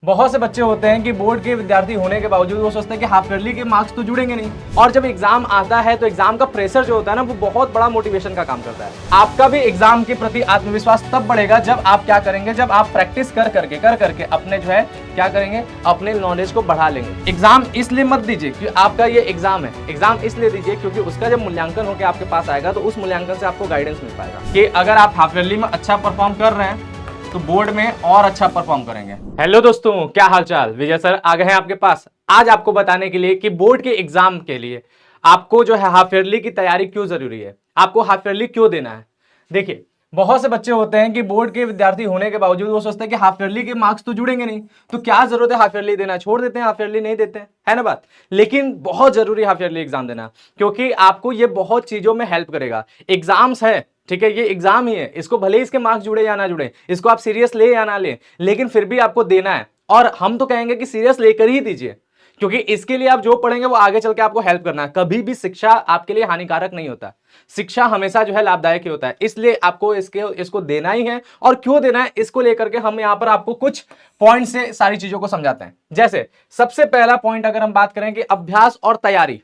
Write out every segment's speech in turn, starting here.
बहुत से बच्चे होते हैं कि बोर्ड के विद्यार्थी होने के बावजूद वो सोचते हैं कि हाफ ईयरली के मार्क्स तो जुड़ेंगे नहीं, और जब एग्जाम आता है तो एग्जाम का प्रेशर जो होता है ना वो बहुत बड़ा मोटिवेशन का काम करता है। आपका भी एग्जाम के प्रति आत्मविश्वास तब बढ़ेगा जब आप क्या करेंगे, जब आप प्रैक्टिस कर करके अपने जो है क्या करेंगे, अपने नॉलेज को बढ़ा लेंगे। एग्जाम इसलिए मत दीजिए कि आपका ये एग्जाम है, एग्जाम इसलिए दीजिए क्योंकि उसका जब मूल्यांकन होकर आपके पास आएगा तो उस मूल्यांकन से आपको गाइडेंस मिल पाएगा कि अगर आप हाफ ईयरली में अच्छा परफॉर्म कर रहे हैं तो बोर्ड में और अच्छा परफॉर्म करेंगे। हेलो दोस्तों, क्या हालचाल। विजय सर आ गए हैं आपके पास आज आपको बताने के लिए कि बोर्ड के एग्जाम के लिए आपको जो है हाफ ईयरली की तैयारी क्यों जरूरी है, आपको हाफ ईयरली क्यों देना है। देखिए, बहुत से बच्चे होते हैं कि बोर्ड के विद्यार्थी होने के बावजूद वो सोचते हैं कि हाफ ईयरली के मार्क्स तो जुड़ेंगे नहीं, तो क्या जरूरत है हाफ ईयरली देना, छोड़ देते हैं, हाफ ईयरली नहीं देते हैं, है ना बात। लेकिन बहुत जरूरी हाफ ईयरली एग्जाम देना, क्योंकि आपको ये बहुत चीजों में हेल्प करेगा। एग्जाम्स है, ठीक है, ये एग्जाम ही है, इसको भले ही इसके मार्क्स जुड़े या ना जुड़े, इसको आप सीरियस ले या ना ले, लेकिन फिर भी आपको देना है। और हम तो कहेंगे कि सीरियस लेकर ही दीजिए, क्योंकि इसके लिए आप जो पढ़ेंगे वो आगे चल के आपको हेल्प करना है। कभी भी शिक्षा आपके लिए हानिकारक नहीं होता, शिक्षा हमेशा जो है लाभदायक ही होता है। इसलिए आपको इसको देना ही है। और क्यों देना है इसको लेकर के हम यहां पर आपको कुछ पॉइंट से सारी चीजों को समझाते हैं। जैसे सबसे पहला पॉइंट अगर हम बात करें कि अभ्यास और तैयारी।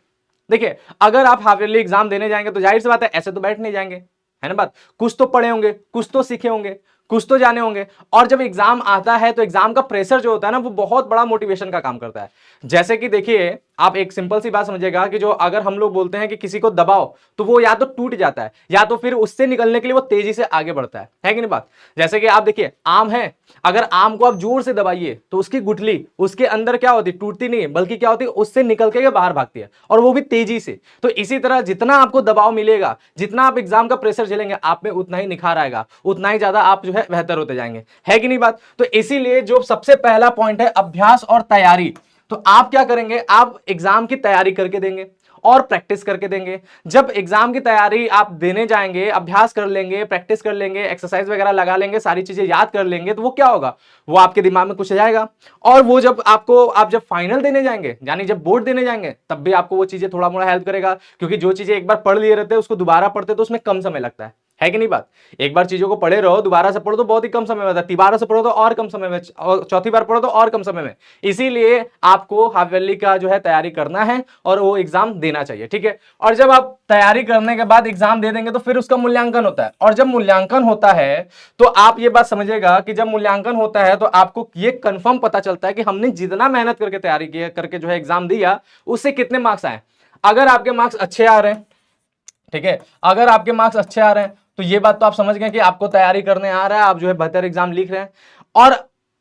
देखिए, अगर आप हाफ ईयरली एग्जाम देने जाएंगे तो जाहिर सी बात है ऐसे तो बैठ नहीं जाएंगे, है ना बात। कुछ तो पढ़े होंगे, कुछ तो सीखे होंगे, कुछ तो जाने होंगे। और जब एग्जाम आता है तो एग्जाम का प्रेशर जो होता है ना वो बहुत बड़ा मोटिवेशन का काम करता है। जैसे कि देखिए, आप एक सिंपल सी बात समझिएगा कि जो अगर हम लोग बोलते हैं कि किसी को दबाओ तो वो या तो टूट जाता है या तो फिर उससे निकलने के लिए वो तेजी से आगे बढ़ता है कि नहीं बात। जैसे कि आप देखिए, आम है, अगर आम को आप जोर से दबाइए तो उसकी गुठली उसके अंदर क्या होती है, टूटती नहीं है, बल्कि क्या होती है, उससे निकल के बाहर भागती है, और वो भी तेजी से। तो इसी तरह जितना आपको दबाव मिलेगा, जितना आप एग्जाम का प्रेशर झेलेंगे, आप में उतना ही निखार आएगा, उतना ही ज्यादा आप जो है बेहतर होते जाएंगे, है कि नहीं बात। तो इसीलिए जो सबसे पहला पॉइंट है अभ्यास और तैयारी। तो आप क्या करेंगे, आप एग्जाम की तैयारी करके देंगे और प्रैक्टिस करके देंगे। जब एग्जाम की तैयारी आप देने जाएंगे, अभ्यास कर लेंगे, प्रैक्टिस कर लेंगे, एक्सरसाइज वगैरह लगा लेंगे, सारी चीजें याद कर लेंगे, तो वो क्या होगा, वो आपके दिमाग में कुछ जाएगा। और वो जब आप जब फाइनल देने जाएंगे, यानी जब बोर्ड देने जाएंगे, तब भी आपको वो चीजें थोड़ा मोड़ा हेल्प करेगा, क्योंकि जो चीजें एक बार पढ़ लिए रहते हैं उसको दोबारा पढ़ते तो उसमें कम समय लगता है कि नहीं बात। एक बार चीजों को पढ़े रहो, दोबारा से पढ़ो तो बहुत ही कम समय में आता है, तिबारा से पढ़ो तो और कम समय में, और चौथी बार पढ़ो तो और कम समय में। इसीलिए आपको हाफ ईयरली का जो है तैयारी करना है और वो एग्जाम देना चाहिए, ठीक है। और जब आप तैयारी करने के बाद एग्जाम दे देंगे तो फिर उसका मूल्यांकन होता है, और जब मूल्यांकन होता है तो आप ये बात समझिएगा कि जब मूल्यांकन होता है तो आपको ये कंफर्म पता चलता है कि हमने जितना मेहनत करके तैयारी की करके जो है एग्जाम दिया उससे कितने मार्क्स आए। अगर आपके मार्क्स अच्छे आ रहे हैं, ठीक है, अगर आपके मार्क्स अच्छे आ रहे हैं तो ये बात तो आप समझ गए कि आपको तैयारी करने आ रहा है, आप जो है बेहतर एग्जाम लिख रहे हैं। और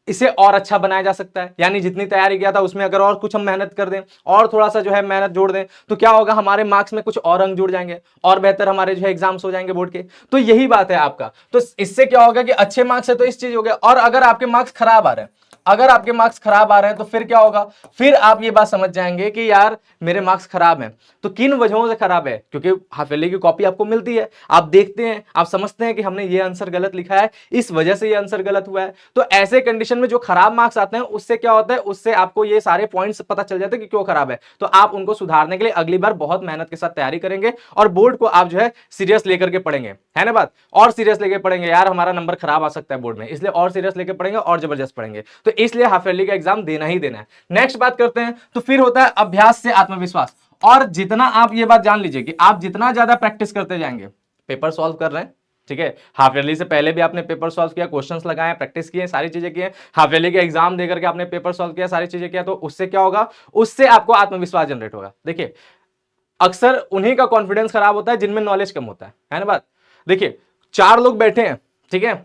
इसे और अच्छा बनाया जा सकता है, यानी जितनी तैयारी किया था उसमें अगर और कुछ हम मेहनत कर दें और थोड़ा सा जो है मेहनत जोड़ दें तो क्या होगा, हमारे मार्क्स में कुछ और अंक जुड़ जाएंगे और बेहतर हमारे जो है एग्जाम्स हो जाएंगे बोर्ड के। तो यही बात है आपका। तो इससे क्या होगा कि अच्छे मार्क्स है तो इस चीज हो गया। और अगर आपके मार्क्स खराब आ रहे हैं, अगर आपके मार्क्स खराब आ रहे हैं तो फिर क्या होगा, फिर आप ये बात समझ जाएंगे कि यार मेरे मार्क्स खराब हैं। तो किन वजहों से खराब है, क्योंकि हाफ ईयरली की कॉपी आपको मिलती है, आप देखते हैं, आप समझते हैं कि हमने ये आंसर गलत लिखा है, इस वजह से ये आंसर गलत हुआ है। तो ऐसे कंडीशन में जो खराब मार्क्स आते हैं उससे क्या होता है, उससे आपको ये सारे पॉइंट्स पता चल जाते हैं कि क्यों खराब है। तो आप उनको सुधारने के लिए अगली बार बहुत मेहनत के साथ तैयारी करेंगे और बोर्ड को आप जो है सीरियस लेकर के पढ़ेंगे, है ना बात। और सीरियस लेके पढ़ेंगे, यार हमारा नंबर खराब आ सकता है बोर्ड में, इसलिए और सीरियस लेके पढ़ेंगे और जबरदस्त पढ़ेंगे। तो इसलिए हाफ ईयरली का एग्जाम देना ही देना है। नेक्स्ट बात करते हैं, तो फिर होता है अभ्यास से आत्मविश्वास। और जितना आप ये बात जान लीजिए कि आप जितना ज्यादा प्रैक्टिस करते जाएंगे, पेपर सॉल्व कर रहे हैं, ठीक है, हाफ ईयरली से पहले भी आपने पेपर सॉल्व किया, क्वेश्चंस लगाए, प्रैक्टिस किए, सारी चीजें की, हाफ ईयरली का एग्जाम देकर के आपने पेपर सॉल्व किया, सारी चीजें किया, तो उससे क्या होगा, उससे आपको आत्मविश्वास जनरेट होगा। देखिए, अक्सर उन्हीं का कॉन्फिडेंस खराब होता है जिनमें नॉलेज कम होता है ना बात। देखिए, 4 लोग बैठे हैं, ठीक है,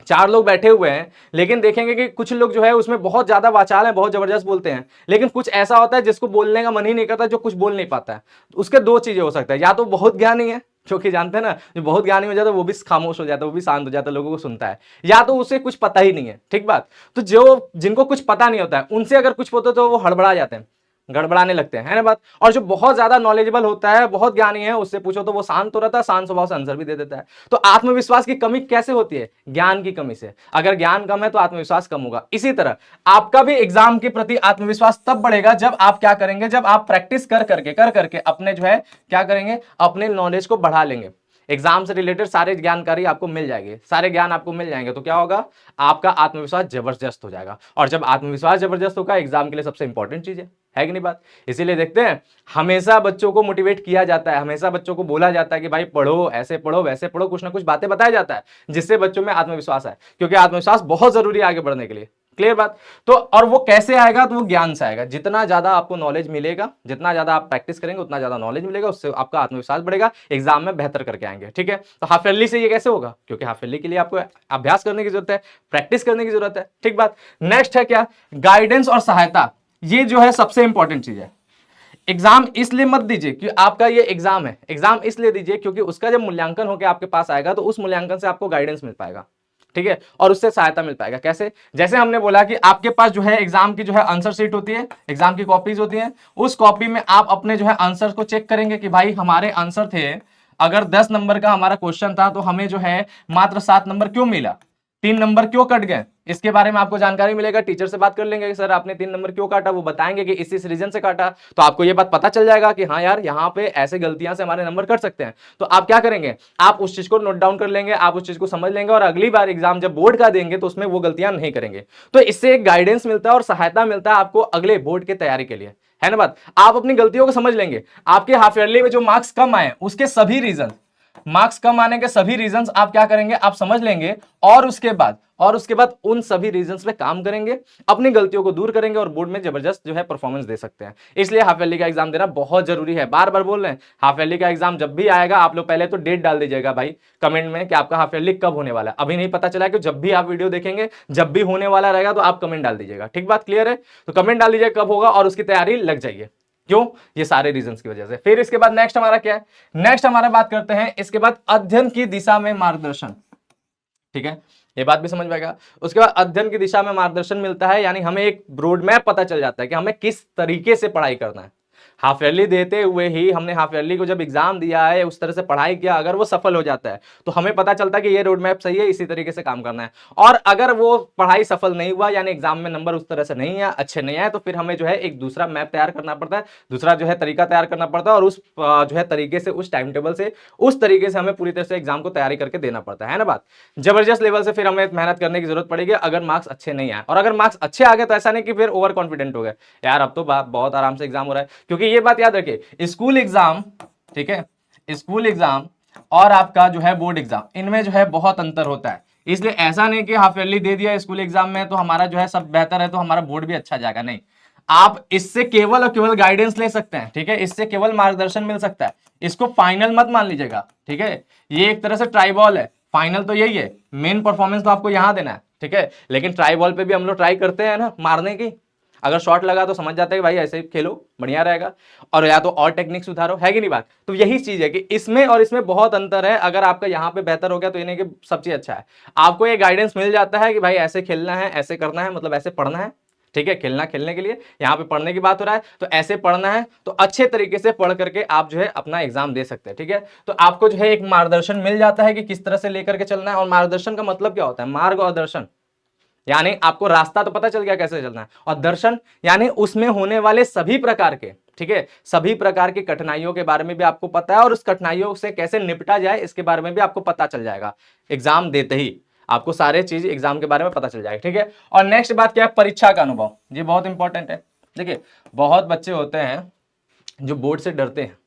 4 लोग बैठे हुए हैं, लेकिन देखेंगे कि कुछ लोग जो है उसमें बहुत ज्यादा वाचाल है, बहुत जबरदस्त बोलते हैं, लेकिन कुछ ऐसा होता है जिसको बोलने का मन ही नहीं करता, जो कुछ बोल नहीं पाता है। उसके दो चीजें हो सकता है, या तो बहुत ज्ञानी है, क्योंकि जानते हैं ना जो बहुत ज्ञानी हो जाता है वो भी खामोश हो जाता है, वो भी शांत हो जाता है, लोगों को सुनता है, या तो उसे कुछ पता ही नहीं है, ठीक बात। तो जो जिनको कुछ पता नहीं होता है उनसे अगर कुछ होता है तो वो हड़बड़ा जाते हैं, गड़बड़ाने लगते हैं, है ना बात। और जो बहुत ज्यादा नॉलेजेबल होता है, बहुत ज्ञानी है, उससे पूछो तो वो शांत हो रहता है, शांत स्वभाव से आंसर भी दे देता है। तो आत्मविश्वास की कमी कैसे होती है, ज्ञान की कमी से। अगर ज्ञान कम है तो आत्मविश्वास कम होगा। इसी तरह आपका भी एग्जाम के प्रति आत्मविश्वास तब बढ़ेगा जब आप क्या करेंगे, जब आप प्रैक्टिस कर करके अपने जो है क्या करेंगे, अपने नॉलेज को बढ़ा लेंगे। एग्जाम से रिलेटेड सारे जानकारी आपको मिल जाएगी, सारे ज्ञान आपको मिल जाएंगे, तो क्या होगा, आपका आत्मविश्वास जबरदस्त हो जाएगा। और जब आत्मविश्वास जबरदस्त होगा, एग्जाम के लिए सबसे इंपॉर्टेंट चीज है कि नहीं बात। इसीलिए देखते हैं हमेशा बच्चों को मोटिवेट किया जाता है, हमेशा बच्चों को बोला जाता है कि भाई पढ़ो, ऐसे पढ़ो, वैसे पढ़ो, कुछ ना कुछ बातें बताया जाता है जिससे बच्चों में आत्मविश्वास आए, क्योंकि आत्मविश्वास बहुत जरूरी है आगे बढ़ने के लिए। क्लियर बात। तो और वो कैसे आएगा, तो वो ज्ञान से आएगा। जितना ज्यादा आपको नॉलेज मिलेगा, जितना ज्यादा आप प्रैक्टिस करेंगे, उतना ज्यादा नॉलेज मिलेगा, उससे आपका आत्मविश्वास बढ़ेगा, एग्जाम में बेहतर करके आएंगे। ठीक है, तो हाफ ईयरली से ये कैसे होगा, क्योंकि हाफ ईयरली के लिए आपको अभ्यास करने की जरूरत है, प्रैक्टिस करने की जरूरत है। ठीक बात। नेक्स्ट है क्या, गाइडेंस और सहायता। ये जो है सबसे इंपॉर्टेंट चीज है। एग्जाम इसलिए मत दीजिए कि आपका ये एग्जाम है, एग्जाम इसलिए दीजिए क्योंकि उसका जब मूल्यांकन होकर आपके पास आएगा तो उस मूल्यांकन से आपको गाइडेंस मिल पाएगा। ठीक है, और उससे सहायता मिल पाएगा। कैसे, जैसे हमने बोला कि आपके पास जो है एग्जाम की जो है आंसर शीट होती है, एग्जाम की कॉपीज होती हैं, उस कॉपी में आप अपने जो है आंसर को चेक करेंगे कि भाई हमारे आंसर थे, अगर 10 नंबर का हमारा क्वेश्चन था तो हमें जो है मात्र 7 नंबर क्यों मिला, 3 नंबर क्यों कट गए, इसके बारे में आपको जानकारी मिलेगा। टीचर से बात कर लेंगे कि सर आपने 3 नंबर क्यों काटा, वो बताएंगे कि इस रीजन से काटा, तो आपको ये बात पता चल जाएगा कि हाँ यार यहाँ पे ऐसे गलतियां से हमारे नंबर कट सकते हैं। तो आप क्या करेंगे, आप उस चीज को नोट डाउन कर लेंगे, आप उस चीज को समझ लेंगे, और अगली बार एग्जाम जब बोर्ड का देंगे तो उसमें वो गलतियां नहीं करेंगे। तो इससे एक गाइडेंस मिलता है और सहायता मिलता है आपको अगले बोर्ड की तैयारी के लिए, है ना बात। आप अपनी गलतियों को समझ लेंगे, आपके हाफ ईयरली में जो मार्क्स कम आए उसके सभी रीजन, मार्क्स कम आने के सभी रीजंस आप क्या करेंगे, आप समझ लेंगे, और उसके बाद उन सभी रीजंस पे काम करेंगे, अपनी गलतियों को दूर करेंगे और बोर्ड में जबरदस्त जो है परफॉर्मेंस दे सकते हैं। इसलिए हाफ ईयरली का एग्जाम देना बहुत जरूरी है। बार बार बोल रहे हैं, हाफ ईयरली का एग्जाम जब भी आएगा, आप लोग पहले तो डेट डाल दीजिएगा भाई कमेंट में कि आपका हाफ ईयरली कब होने वाला है। अभी नहीं पता चला कि जब भी आप वीडियो देखेंगे, जब भी होने वाला रहेगा तो आप कमेंट डाल दीजिएगा। ठीक बात, क्लियर है। तो कमेंट डाल दीजिएगा कब होगा और उसकी तैयारी लग जाइए। क्यों, ये सारे रीजंस की वजह से। फिर इसके बाद नेक्स्ट हमारा क्या है, नेक्स्ट हमारा बात करते हैं इसके बाद अध्ययन की दिशा में मार्गदर्शन। ठीक है, ये बात भी समझ में आएगा। उसके बाद अध्ययन की दिशा में मार्गदर्शन मिलता है, यानी हमें एक रोड मैप पता चल जाता है कि हमें किस तरीके से पढ़ाई करना है। हाफ ईयरली देते हुए ही हमने हाफ ईयरली को जब एग्जाम दिया है, उस तरह से पढ़ाई किया, अगर वो सफल हो जाता है तो हमें पता चलता है कि ये रोड मैप सही है, इसी तरीके से काम करना है। और अगर वो पढ़ाई सफल नहीं हुआ, यानी एग्जाम में नंबर उस तरह से नहीं है, अच्छे नहीं आए, तो फिर हमें जो है एक दूसरा मैप तैयार करना पड़ता है, दूसरा जो है तरीका तैयार करना पड़ता है, और उस जो है तरीके से, उस टाइम टेबल से, उस तरीके से हमें पूरी तरह से एग्जाम को तैयारी करके देना पड़ता है ना बात। जबरदस्त लेवल से फिर हमें मेहनत करने की जरूरत पड़ेगी अगर मार्क्स अच्छे नहीं आए। और अगर मार्क्स अच्छे आ गए तो ऐसा नहीं कि फिर ओवर कॉन्फिडेंट हो गए, यार अब तो बहुत आराम से एग्जाम हो रहा है। क्योंकि ये बात याद रखिए, स्कूल एग्जाम, ठीक है, स्कूल एग्जाम और आपका जो है बोर्ड एग्जाम, इनमें जो है बहुत अंतर होता है। इसलिए ऐसा नहीं कि हाफ ईयरली दे दिया स्कूल एग्जाम में तो हमारा जो है सब बेहतर है, तो हमारा बोर्ड भी अच्छा जाएगा, नहीं। आप इससे केवल और केवल गाइडेंस ले सकते हैं। ठीक है, इससे केवल मार्गदर्शन मिल सकता है, इसको फाइनल मत मान लीजिएगा। ठीक है, ये एक तरह से ट्राई बॉल है, फाइनल तो यही है, मेन परफॉर्मेंस तो आपको यहां देना है। ठीक है, लेकिन ट्राई बॉल पे भी हम लोग ट्राई करते हैं ना मारने की। अगर शॉट लगा तो समझ जाते हैं कि भाई ऐसे ही खेलो, बढ़िया रहेगा, और या तो और टेक्निक सुधारो, है कि नहीं बात। तो यही चीज है कि इसमें और इसमें बहुत अंतर है। अगर आपका यहाँ पे बेहतर हो गया तो ये नहीं कि सब चीज अच्छा है, आपको ये गाइडेंस मिल जाता है कि भाई ऐसे खेलना है, ऐसे करना है, मतलब ऐसे पढ़ना है। ठीक है, खेलना खेलने के लिए, यहाँ पे पढ़ने की बात हो रहा है, तो ऐसे पढ़ना है, तो अच्छे तरीके से पढ़ करके आप जो है अपना एग्जाम दे सकते हैं। ठीक है, तो आपको जो है एक मार्गदर्शन मिल जाता है कि किस तरह से लेकर के चलना है। और मार्गदर्शन का मतलब क्या होता है, मार्ग और दर्शन, यानी आपको रास्ता तो पता चल गया कैसे चलना है, और दर्शन यानी उसमें होने वाले सभी प्रकार के, ठीक है, सभी प्रकार की कठिनाइयों के बारे में भी आपको पता है, और उस कठिनाइयों से कैसे निपटा जाए इसके बारे में भी आपको पता चल जाएगा। एग्जाम देते ही आपको सारे चीज एग्जाम के बारे में पता चल जाएगा। ठीक है, और नेक्स्ट बात क्या है, परीक्षा का अनुभव। ये बहुत इंपॉर्टेंट है। देखिए, बहुत बच्चे होते हैं जो बोर्ड से डरते हैं।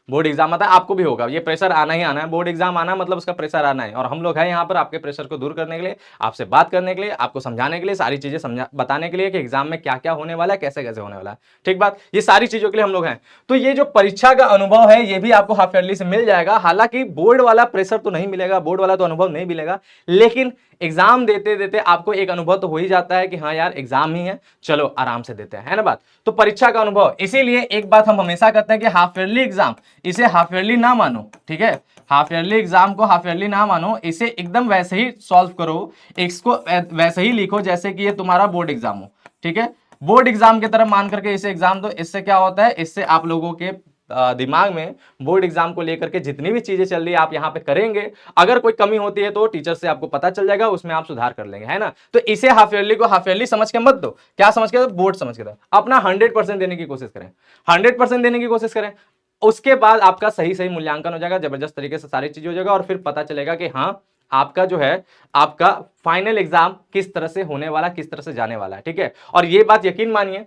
बोर्ड एग्जाम आता है, आपको भी होगा, ये प्रेशर आना ही आना है, बोर्ड एग्जाम आना मतलब उसका प्रेशर आना है। और हम लोग हैं यहाँ पर आपके प्रेशर को दूर करने के लिए, आपसे बात करने के लिए, आपको समझाने के लिए, सारी चीजें बताने के लिए कि एग्जाम में क्या क्या होने वाला है, कैसे कैसे होने वाला है। ठीक बात, ये सारी चीजों के लिए हम लोग हैं। तो ये जो परीक्षा का अनुभव है ये भी आपको हाफ ईयरली से मिल जाएगा। हालांकि बोर्ड वाला प्रेशर तो नहीं मिलेगा, बोर्ड वाला तो अनुभव नहीं मिलेगा, लेकिन एग्जाम देते देते आपको एक अनुभव तो हो ही जाता है कि हाँ यार एग्जाम ही है, चलो आराम से देते हैं, है ना बात। तो परीक्षा का अनुभव, इसीलिए एक बात हम हमेशा कहते हैं कि हाफ ईयरली एग्जाम, इसे हाफ ईयरली ना मानो। ठीक है, हाफ ईयरली एग्जाम को हाफ ईयरली ना मानो, इसे एकदम वैसे ही सॉल्व करो, इसको वैसे ही लिखो जैसे कि ये तुम्हारा बोर्ड एग्जाम हो। ठीक है, बोर्ड एग्जाम की तरह मान करके इसे एग्जाम दो। इससे क्या होता है, इससे आप लोगों के दिमाग में बोर्ड एग्जाम को लेकर के जितनी भी चीजें चल रही है आप यहाँ पे करेंगे, अगर कोई कमी होती है तो टीचर से आपको पता चल जाएगा, उसमें आप सुधार कर लेंगे, है ना। तो इसे हाफ ईयरली को हाफ ईयरली समझ के मत दो, क्या समझ के दो, बोर्ड समझ के दो। अपना 100% देने की कोशिश करें, 100% देने की कोशिश करें। उसके बाद आपका सही सही मूल्यांकन हो जाएगा, जबरदस्त तरीके से सारी चीजें हो जाएगा और फिर पता चलेगा कि हाँ आपका जो है आपका फाइनल एग्जाम किस तरह से होने वाला, किस तरह से जाने वाला है। ठीक है, और ये बात यकीन मानिए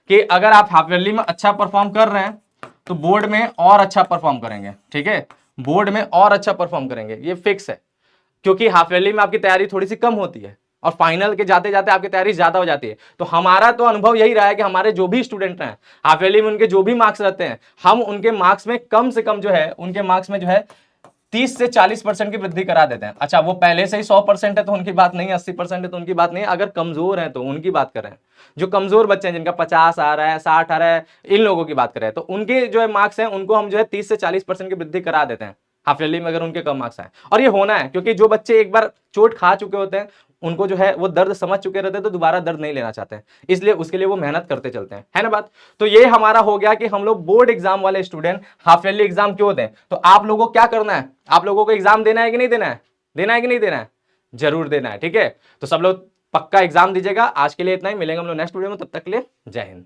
कि अगर आप हाफ ईयरली में अच्छा परफॉर्म कर रहे हैं तो बोर्ड में और अच्छा परफॉर्म करेंगे। ठीक है, बोर्ड में और अच्छा परफॉर्म करेंगे, ये फिक्स है, क्योंकि हाफ ईयरली में आपकी तैयारी थोड़ी सी कम होती है और फाइनल के जाते जाते आपकी तैयारी ज्यादा हो जाती है। तो हमारा तो अनुभव यही रहा है कि हमारे जो भी स्टूडेंट हैं हाफ ईयरली में उनके जो भी मार्क्स रहते हैं, हम उनके मार्क्स में कम से कम जो है उनके मार्क्स में जो है 30 से 40% की वृद्धि करा देते हैं। अच्छा, वो पहले से ही 100% है तो उनकी बात नहीं, 80% है तो उनकी बात नहीं, अगर कमजोर है तो उनकी बात कर रहे हैं। जो कमजोर बच्चे हैं जिनका 50 आ रहा है, 60 आ रहा है, इन लोगों की बात कर रहे हैं, तो उनके जो है मार्क्स हैं उनको हम जो है 30 से 40% की वृद्धि करा देते हैं हाफ ईयरली में, अगर उनके कम मार्क्स आए। और ये होना है, क्योंकि जो बच्चे एक बार चोट खा चुके होते हैं उनको जो है वो दर्द समझ चुके रहते हैं, तो दोबारा दर्द नहीं लेना चाहते हैं, इसलिए उसके लिए वो मेहनत करते चलते हैं, है ना बात। तो ये हमारा हो गया कि हम लोग बोर्ड एग्जाम वाले स्टूडेंट हाफ ईयरली एग्जाम क्यों दें। तो आप लोगों को क्या करना है, आप लोगों को एग्जाम देना है कि नहीं देना है, देना है कि नहीं देना है, जरूर देना है। ठीक है, तो सब लोग पक्का एग्जाम दीजिएगा। आज के लिए इतना ही, मिलेंगे हम लोग नेक्स्ट वीडियो में, तब तक के लिए जय हिंद।